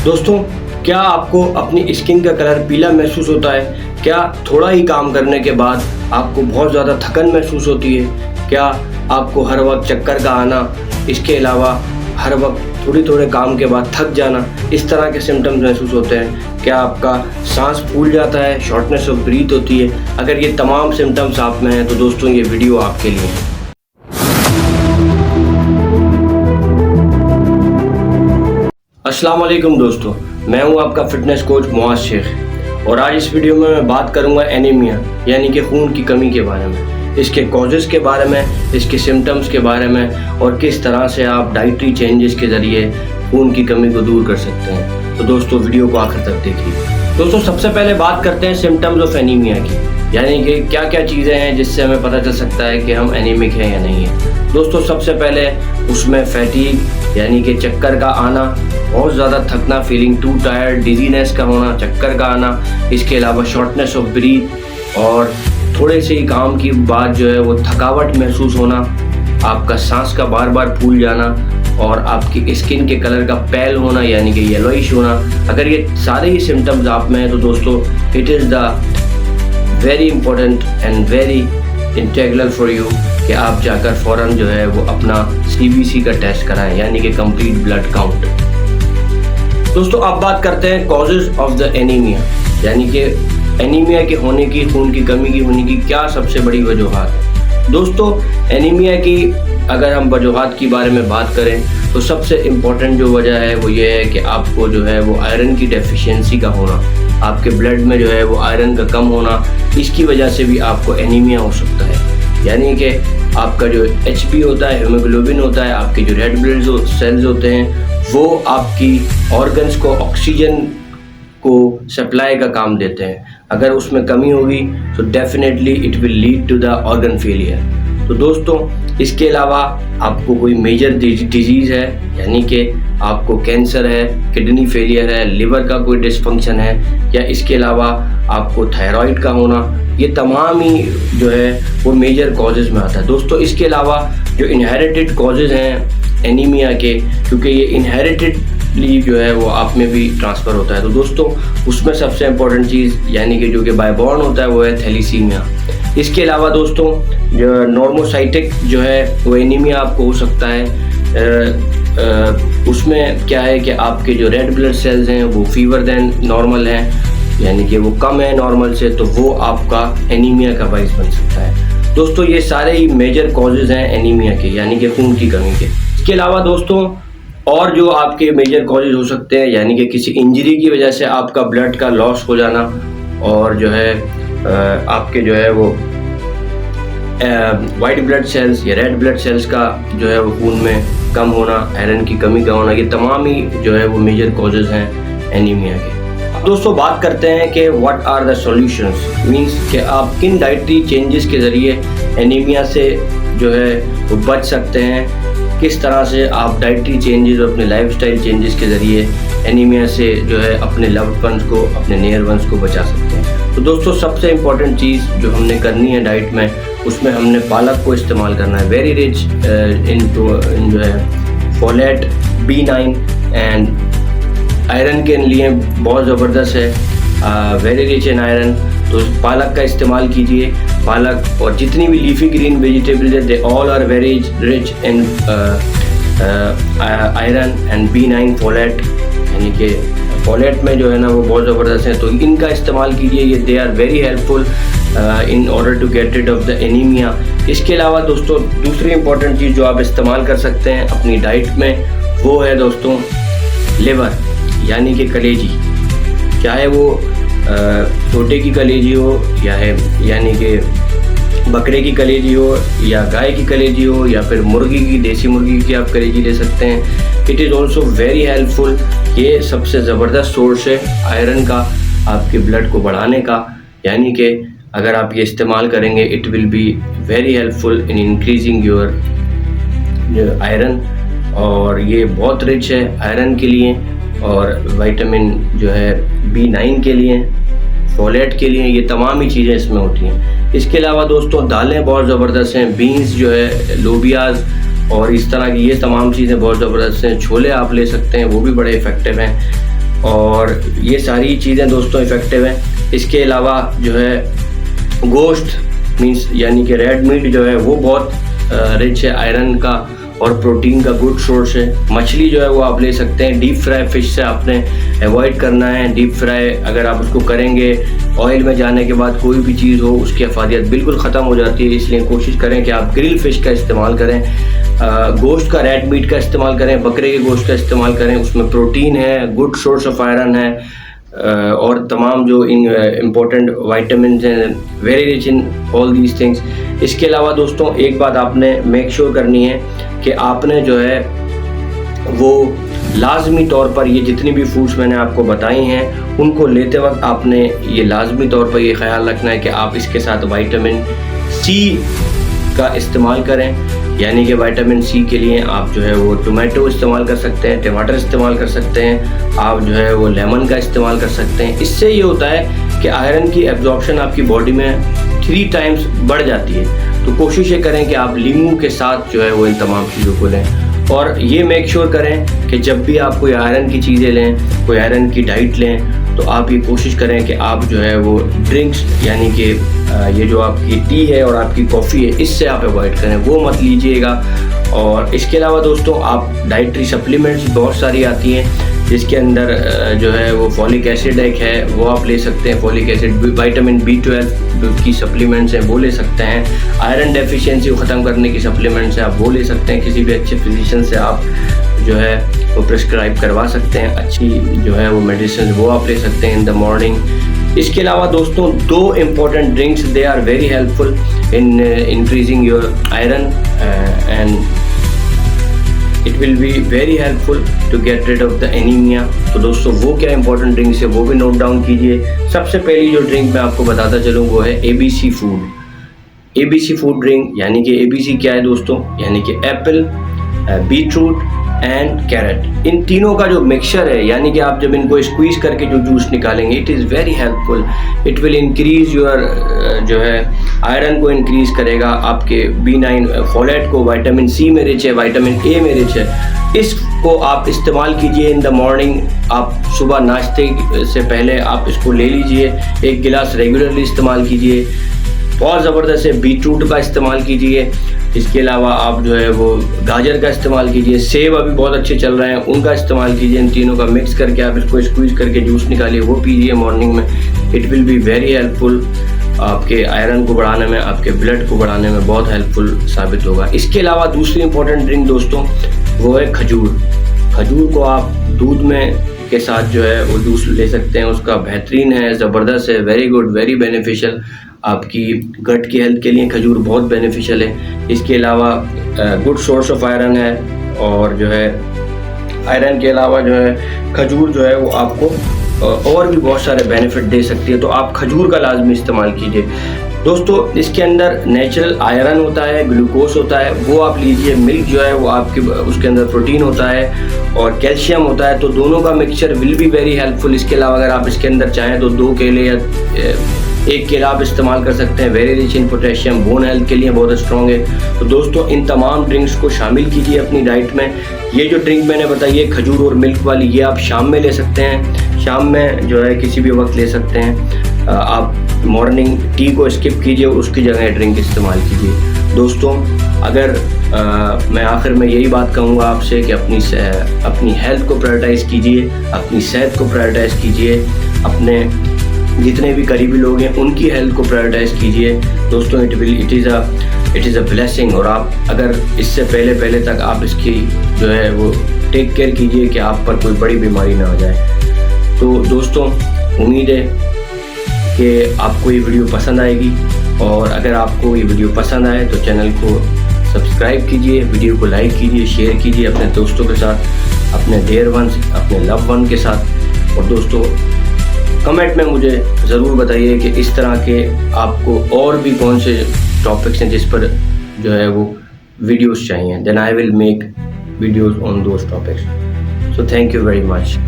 दोस्तों, क्या आपको अपनी स्किन का कलर पीला महसूस होता है? क्या थोड़ा ही काम करने के बाद आपको बहुत ज़्यादा थकन महसूस होती है? क्या आपको हर वक्त चक्कर का आना, इसके अलावा हर वक्त थोड़े काम के बाद थक जाना, इस तरह के सिम्टम्स महसूस होते हैं? क्या आपका सांस फूल जाता है, शॉर्टनेस ऑफ ब्रीथ होती है? अगर ये तमाम सिम्टम्स आप में हैं तो दोस्तों ये वीडियो आपके लिए है। अस्सलाम वालेकुम दोस्तों, मैं हूं आपका फिटनेस कोच मुआज शेख और आज इस वीडियो में मैं बात करूंगा एनीमिया यानी कि खून की कमी के बारे में, इसके कॉजेज़ के बारे में, इसके सिम्टम्स के बारे में और किस तरह से आप डाइटरी चेंजेस के ज़रिए खून की कमी को दूर कर सकते हैं। तो दोस्तों वीडियो को आखिर तक देखिए। दोस्तों सबसे पहले बात करते हैं सिम्टम्स ऑफ एनीमिया की, यानी कि क्या क्या चीज़ें हैं जिससे हमें पता चल सकता है कि हम एनीमिक हैं या नहीं है। दोस्तों सबसे पहले उसमें फैटीग यानी कि चक्कर का आना, बहुत ज़्यादा थकना, फीलिंग टू टायर्ड, डिजीनेस का होना, चक्कर का आना, इसके अलावा शॉर्टनेस ऑफ ब्रीथ और थोड़े से ही काम की बाद जो है वो थकावट महसूस होना, आपका सांस का बार बार फूल जाना और आपकी स्किन के कलर का पेल होना यानी कि येलोइश होना। अगर ये सारे ही सिम्टम्स आप में हैं तो दोस्तों it is the very important and very integral for you कि आप जाकर फ़ौरन जो है वो अपना CBC का टेस्ट कराएं यानी कि कंप्लीट ब्लड काउंट। दोस्तों अब बात करते हैं कॉजेज़ ऑफ द एनीमिया, यानी कि एनीमिया के होने की, खून की कमी की होने की क्या सबसे बड़ी वजूहात है। दोस्तों एनीमिया की अगर हम वजूहात के बारे में बात करें तो सबसे इम्पोर्टेंट जो वजह है वो ये है कि आपको जो है वो आयरन की डेफिशिएंसी का होना, आपके ब्लड में जो है वो आयरन का कम होना, इसकी वजह से भी आपको एनीमिया हो सकता है। यानी कि आपका जो HB होता है, हीमोग्लोबिन होता है, आपके जो रेड ब्लड सेल्स होते हैं वो आपकी ऑर्गन्स को ऑक्सीजन को सप्लाई का काम देते हैं। अगर उसमें कमी होगी तो definitely it will lead to the organ failure. तो दोस्तों इसके अलावा आपको कोई मेजर डिजीज़ है, यानी कि आपको कैंसर है, किडनी फेलियर है, लिवर का कोई डिसफंक्शन है, या इसके अलावा आपको थायराइड का होना, ये तमाम ही जो है वो मेजर कॉजेज़ में आता है। दोस्तों इसके अलावा जो इनहेरिटेड कॉजेज़ हैं एनीमिया के, क्योंकि ये इनहेरिटेडली जो है वो आप में भी ट्रांसफ़र होता है, तो दोस्तों उसमें सबसे इम्पोर्टेंट चीज़ यानी कि जो कि बाय बॉर्न होता है वो है थैलीसीमिया। इसके अलावा दोस्तों जो नॉर्मोसाइटिक जो है वो एनीमिया आपको हो सकता है। उसमें क्या है कि आपके जो रेड ब्लड सेल्स हैं वो फीवर देन नॉर्मल हैं, यानी कि वो कम है नॉर्मल से, तो वो आपका एनीमिया का बाइस बन सकता है। दोस्तों ये सारे ही मेजर कॉजेज़ हैं एनीमिया के, यानी कि खून की कमी के। इसके अलावा दोस्तों और जो आपके मेजर कॉजेज़ हो सकते हैं, यानी कि किसी इंजरी की वजह से आपका ब्लड का लॉस हो जाना और जो है आपके जो है वो वाइट ब्लड सेल्स या रेड ब्लड सेल्स का जो है वो खून में कम होना, आयरन की कमी का होना, ये तमाम ही जो है वो मेजर कॉजेज़ हैं एनीमिया के। दोस्तों बात करते हैं कि what are the solutions, means कि आप किन डाइटरी चेंजेस के ज़रिए एनीमिया से जो है वो बच सकते हैं, किस तरह से आप डाइटरी चेंजेस और अपने लाइफस्टाइल चेंजेस के ज़रिए एनीमिया से जो है अपने लव्ड वंस को, अपने नियर वंस को बचा सकते हैं। तो दोस्तों सबसे इम्पॉर्टेंट चीज़ जो हमने करनी है डाइट में, उसमें हमने पालक को इस्तेमाल करना है, वेरी रिच इन जो है फोलेट, B9 एंड आयरन के लिए बहुत ज़बरदस्त है, वेरी रिच इन आयरन। तो पालक का इस्तेमाल कीजिए। पालक और जितनी भी लीफी ग्रीन वेजिटेबल्स है they all are very rich in iron and B9 folate, यानी कि फोलेट में जो है ना वो बहुत ज़बरदस्त है, तो इनका इस्तेमाल कीजिए। ये they are very helpful in order to get rid of the anaemia. इसके अलावा दोस्तों दूसरी इंपॉर्टेंट चीज़ जो आप इस्तेमाल कर सकते हैं अपनी डाइट में वो है दोस्तों लिवर, यानी कि कलेजी, चाहे वो छोटे की कलेजी हो या है यानी कि बकरे की कलेजी हो या गाय की कलेजी हो या फिर मुर्गी की, देसी मुर्गी की आप कलेजी ले सकते हैं। It is also very helpful. ये सबसे ज़बरदस्त सोर्स है आयरन का, आपके ब्लड को बढ़ाने का, यानी कि अगर आप ये इस्तेमाल करेंगे it will be very helpful in increasing your iron. और ये बहुत रिच है आयरन के लिए और विटामिन जो है B9 के लिए, फोलेट के लिए, ये तमाम ही चीज़ें इसमें होती हैं। इसके अलावा दोस्तों दालें बहुत ज़बरदस्त हैं, बीन्स जो है, लोबियाज़ और इस तरह की ये तमाम चीज़ें बहुत ज़बरदस्त हैं। छोले आप ले सकते हैं, वो भी बड़े इफ़ेक्टिव हैं। और ये सारी चीज़ें दोस्तों इफ़ेक्टिव हैं। इसके अलावा जो है गोश्त मीन्स यानी कि रेड मीट जो है वो बहुत रिच है आयरन का और प्रोटीन का गुड सोर्स है। मछली जो है वो आप ले सकते हैं। डीप फ्राई फिश से आपने अवॉइड करना है। डीप फ्राई अगर आप उसको करेंगे ऑयल में जाने के बाद कोई भी चीज़ हो उसकी अफादियत बिल्कुल ख़त्म हो जाती है, इसलिए कोशिश करें कि आप ग्रिल फिश का इस्तेमाल करें। गोश्त का रेड मीट का इस्तेमाल करें, बकरे के गोश्त का इस्तेमाल करें, उसमें प्रोटीन है, गुड सोर्स ऑफ आयरन है और तमाम जो इम्पोर्टेंट वाइटामिन हैं, very rich in all these things. इसके अलावा दोस्तों एक बात आपने मेक श्योर करनी है कि आपने जो है वो लाजमी तौर पर ये जितनी भी फूड्स मैंने आपको बताई हैं उनको लेते वक्त आपने ये लाजमी तौर पर ये ख्याल रखना है कि आप इसके साथ विटामिन सी का इस्तेमाल करें। यानी कि विटामिन सी के लिए आप जो है वो टोमेटो इस्तेमाल कर सकते हैं, टमाटर इस्तेमाल कर सकते हैं, आप जो है वो लेमन का इस्तेमाल कर सकते हैं। इससे ये होता है कि आयरन की एब्जॉर्प्शन आपकी बॉडी में 3 टाइम्स बढ़ जाती है। तो कोशिश ये करें कि आप लीमू के साथ जो है वो इन तमाम चीज़ों को लें और ये मेक श्योर करें कि जब भी आप कोई आयरन की चीज़ें लें, कोई आयरन की डाइट लें, तो आप ये कोशिश करें कि आप जो है वो ड्रिंक्स यानी कि ये जो आपकी टी है और आपकी कॉफ़ी है इससे आप अवॉइड करें, वो मत लीजिएगा। और इसके अलावा दोस्तों आप डाइटरी सप्लीमेंट्स बहुत सारी आती हैं जिसके अंदर जो है वो फॉलिक एसिड एक है वो आप ले सकते हैं, फॉलिक एसिड, विटामिन B12 की सप्लीमेंट्स हैं वो ले सकते हैं, आयरन डेफिशिएंसी को ख़त्म करने की सप्लीमेंट्स हैं आप वो ले सकते हैं। किसी भी अच्छे फिजिशियन से आप जो है वो प्रिस्क्राइब करवा सकते हैं, अच्छी जो है वो मेडिसिन वो आप ले सकते हैं इन द मॉर्निंग। इसके अलावा दोस्तों 2 important drinks they are very helpful in increasing your iron and it will be very helpful to get rid of the anaemia. तो दोस्तों वो क्या इंपॉर्टेंट ड्रिंक्स है वो भी नोट डाउन कीजिए। सबसे पहली जो ड्रिंक मैं आपको बताता चलूँ वो है ABC food. ABC food drink यानी कि ABC क्या है दोस्तों, यानी कि एप्पल, बीटरूट एंड कैरेट, इन तीनों का जो मिक्सचर है यानी कि आप जब इनको स्क्वीज करके जो जूस निकालेंगे it is very helpful. It will increase your जो है आयरन को इंक्रीज करेगा, आपके B9 फोलेट को, विटामिन C में रिच है, विटामिन A में रिच है। इसको आप इस्तेमाल कीजिए इन द मॉर्निंग। आप सुबह नाश्ते से पहले आप इसको ले लीजिए, 1 गिलास रेगुलरली इस्तेमाल कीजिए। बहुत ज़बरदस्त है, बीटरूट का इस्तेमाल कीजिए। इसके अलावा आप जो है वो गाजर का इस्तेमाल कीजिए, सेब अभी बहुत अच्छे चल रहे हैं उनका इस्तेमाल कीजिए। इन तीनों का मिक्स करके आप इसको स्क्वीज करके जूस निकालिए, वो पीजिए मॉर्निंग में। It will be very helpful, आपके आयरन को बढ़ाने में, आपके ब्लड को बढ़ाने में बहुत हेल्पफुल साबित होगा। इसके अलावा दूसरी इंपॉर्टेंट ड्रिंक दोस्तों वो है खजूर। खजूर को आप दूध में के साथ जो है वो जूस ले सकते हैं, उसका बेहतरीन है, ज़बरदस्त है, वेरी गुड, वेरी बेनिफिशियल। आपकी गट की हेल्थ के लिए खजूर बहुत बेनिफिशियल है। इसके अलावा गुड सोर्स ऑफ आयरन है और जो है आयरन के अलावा जो है खजूर जो है वो आपको और भी बहुत सारे बेनिफिट दे सकती है, तो आप खजूर का लाजमी इस्तेमाल कीजिए। दोस्तों इसके अंदर नेचुरल आयरन होता है, ग्लूकोज होता है, वो आप लीजिए। मिल्क जो है वो आपके उसके अंदर प्रोटीन होता है और कैल्शियम होता है, तो दोनों का mixture will be very helpful. इसके अलावा अगर आप इसके अंदर चाहें तो 2 केले या 1 केला आप इस्तेमाल कर सकते हैं, वेरी रिच इन पोटेशियम, बोन हेल्थ के लिए बहुत स्ट्रॉन्ग है। तो दोस्तों इन तमाम ड्रिंक्स को शामिल कीजिए अपनी डाइट में। ये जो ड्रिंक मैंने बताई है खजूर और मिल्क वाली, ये आप शाम में ले सकते हैं, शाम में जो है किसी भी वक्त ले सकते हैं। आप मॉर्निंग टी को स्किप कीजिए, उसकी जगह ड्रिंक इस्तेमाल कीजिए। दोस्तों अगर मैं आखिर में यही बात कहूँगा आपसे कि अपनी हेल्थ को प्रायोरिटाइज़ कीजिए, अपनी सेहत को प्रायोरिटाइज़ कीजिए, अपने जितने भी करीबी लोग हैं उनकी हेल्थ को प्रायोरिटाइज़ कीजिए। दोस्तों इट इज़ अ ब्लेसिंग। और आप अगर इससे पहले तक आप इसकी जो है वो टेक केयर कीजिए कि आप पर कोई बड़ी बीमारी ना हो जाए। तो दोस्तों उम्मीद है कि आपको ये वीडियो पसंद आएगी, और अगर आपको ये वीडियो पसंद आए तो चैनल को सब्सक्राइब कीजिए, वीडियो को लाइक कीजिए, शेयर कीजिए अपने दोस्तों के साथ, अपने डियर वंस, अपने लव वन के साथ। और दोस्तों कमेंट में मुझे ज़रूर बताइए कि इस तरह के आपको और भी कौन से टॉपिक्स हैं जिस पर जो है वो वीडियोस चाहिए, then I will make videos on those topics. So thank you very much.